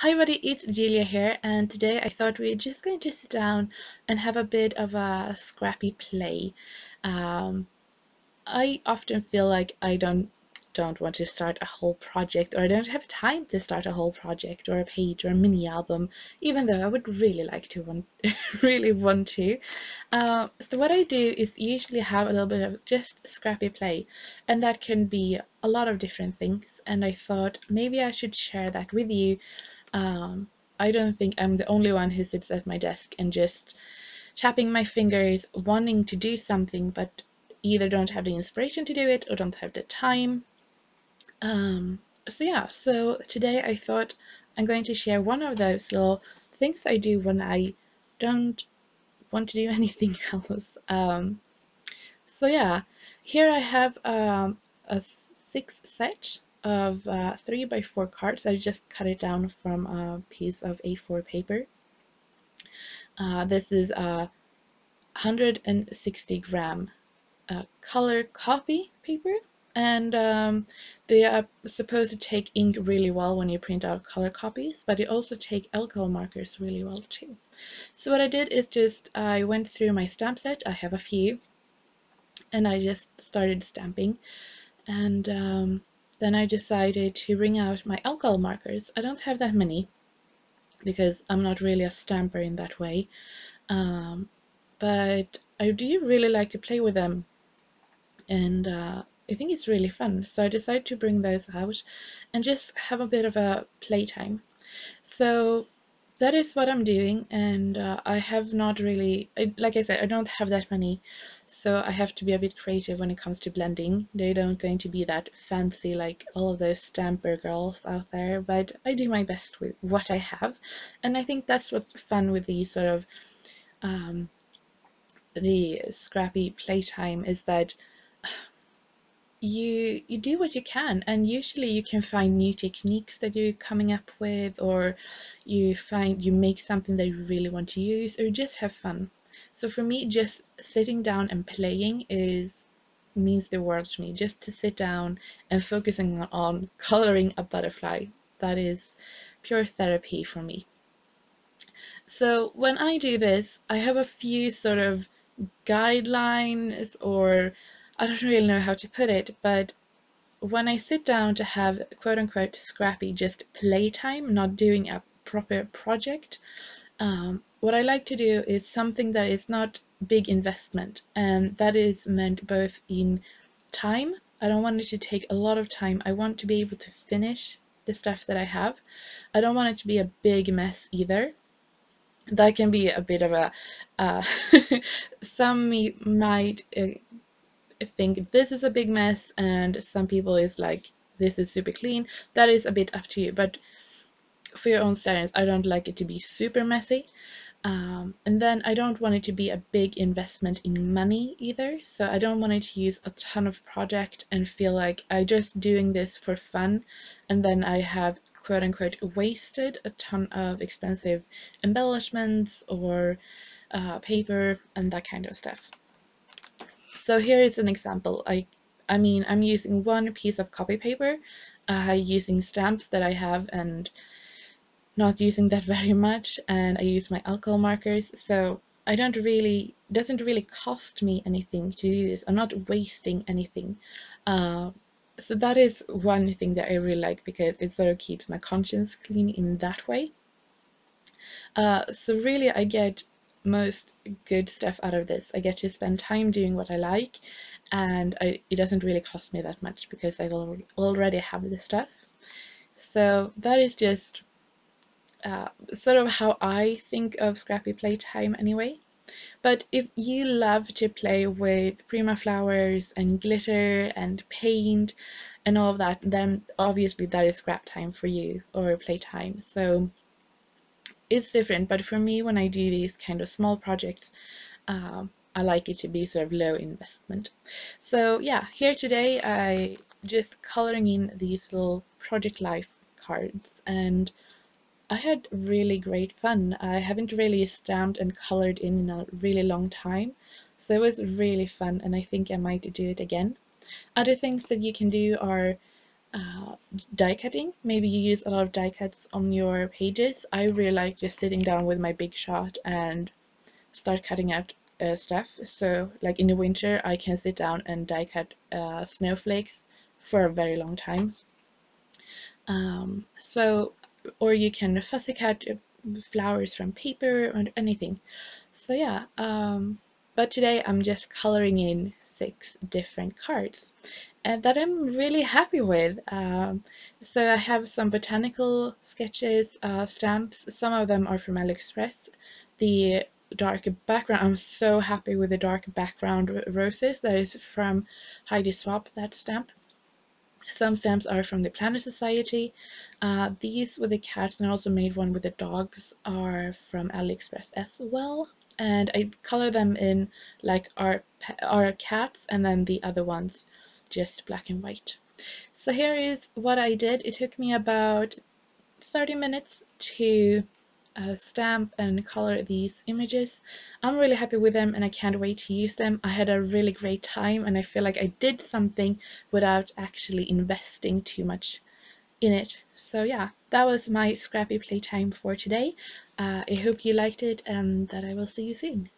Hi buddy, it's Julia here, and today I thought we are just going to sit down and have a bit of a scrappy play. Um, I often feel like I don't want to start a whole project, or I don't have time to start a whole project or a page or a mini album, even though I would really like to really want to. So what I do is usually have a little bit of just scrappy play, and that can be a lot of different things. And I thought maybe I should share that with you. um, I don't think I'm the only one who sits at my desk and just tapping my fingers, wanting to do something, but either don't have the inspiration to do it or don't have the time. Um, so today I thought I'm going to share one of those little things I do when I don't want to do anything else. Here I have a six set of 3 by 4 cards. I just cut it down from a piece of A4 paper. This is a 160 gram color copy paper, and they are supposed to take ink really well when you print out color copies, but they also take alcohol markers really well too. So what I did is I went through my stamp set. I have a few, and I just started stamping. And then I decided to bring out my alcohol markers. I don't have that many because I'm not really a stamper in that way, um, but I do really like to play with them, and I think it's really fun. So I decided to bring those out and just have a bit of a playtime. So that is what I'm doing, and I have not really, like I said, I don't have that many, so I have to be a bit creative when it comes to blending. They don't going to be that fancy like all of those stamper girls out there, but I do my best with what I have, and I think that's what's fun with these sort of um, the scrappy playtime is that you do what you can, and usually you can find new techniques that you're coming up with, or you make something that you really want to use, or just have fun. So for me, just sitting down and playing is means the world to me. Just to sit down and focusing on coloring a butterfly, that is pure therapy for me. So when I do this, I have a few sort of guidelines, or I don't really know how to put it, but when I sit down to have quote unquote scrappy, just playtime, not doing a proper project, what I like to do is something that is not big investment, and that is meant both in time. I don't want it to take a lot of time. I want to be able to finish the stuff that I have. I don't want it to be a big mess either. That can be a bit of a uh, some might think this is a big mess, and some people is like this is super clean. That is a bit up to you, but for your own standards, I don't like it to be super messy. And then I don't want it to be a big investment in money either, so I don't want it to use a ton of project and feel like I'm just doing this for fun, and then I have quote unquote wasted a ton of expensive embellishments or paper and that kind of stuff. So here is an example. I mean, I'm using one piece of copy paper, using stamps that I have and not using that very much, and I use my alcohol markers. So I don't really, doesn't really cost me anything to do this. I'm not wasting anything. Uh, so that is one thing that I really like, because it sort of keeps my conscience clean in that way. So really, I get most good stuff out of this. I get to spend time doing what I like, and it doesn't really cost me that much because I already have the stuff. So that is just sort of how I think of scrappy playtime anyway. But if you love to play with Prima flowers and glitter and paint and all of that, then obviously that is scrap time for you, or playtime. So it's different, but for me, when I do these kind of small projects, I like it to be sort of low investment. So yeah, here today I just coloring in these little project life cards, and I had really great fun. I haven't really stamped and colored in a really long time, so it was really fun, and I think I might do it again. Other things that you can do are die cutting. Maybe you use a lot of die cuts on your pages. I really like just sitting down with my big shot and start cutting out stuff. So like in the winter I can sit down and die cut snowflakes for a very long time. So, or you can fussy cut flowers from paper or anything. So yeah, but today I'm just coloring in 6 different cards and that I'm really happy with. So I have some botanical sketches, stamps. Some of them are from AliExpress. The dark background, I'm so happy with the dark background roses. That is from Heidi Swap, that stamp. Some stamps are from the Planner Society. These with the cats, and I also made one with the dogs, are from AliExpress as well. And I color them in like our cats, and then the other ones just black and white. So here is what I did. It took me about 30 minutes to stamp and color these images. I'm really happy with them and I can't wait to use them. I had a really great time and I feel like I did something without actually investing too much in it. So yeah, that was my Scrappy playtime for today. I hope you liked it and that I will see you soon.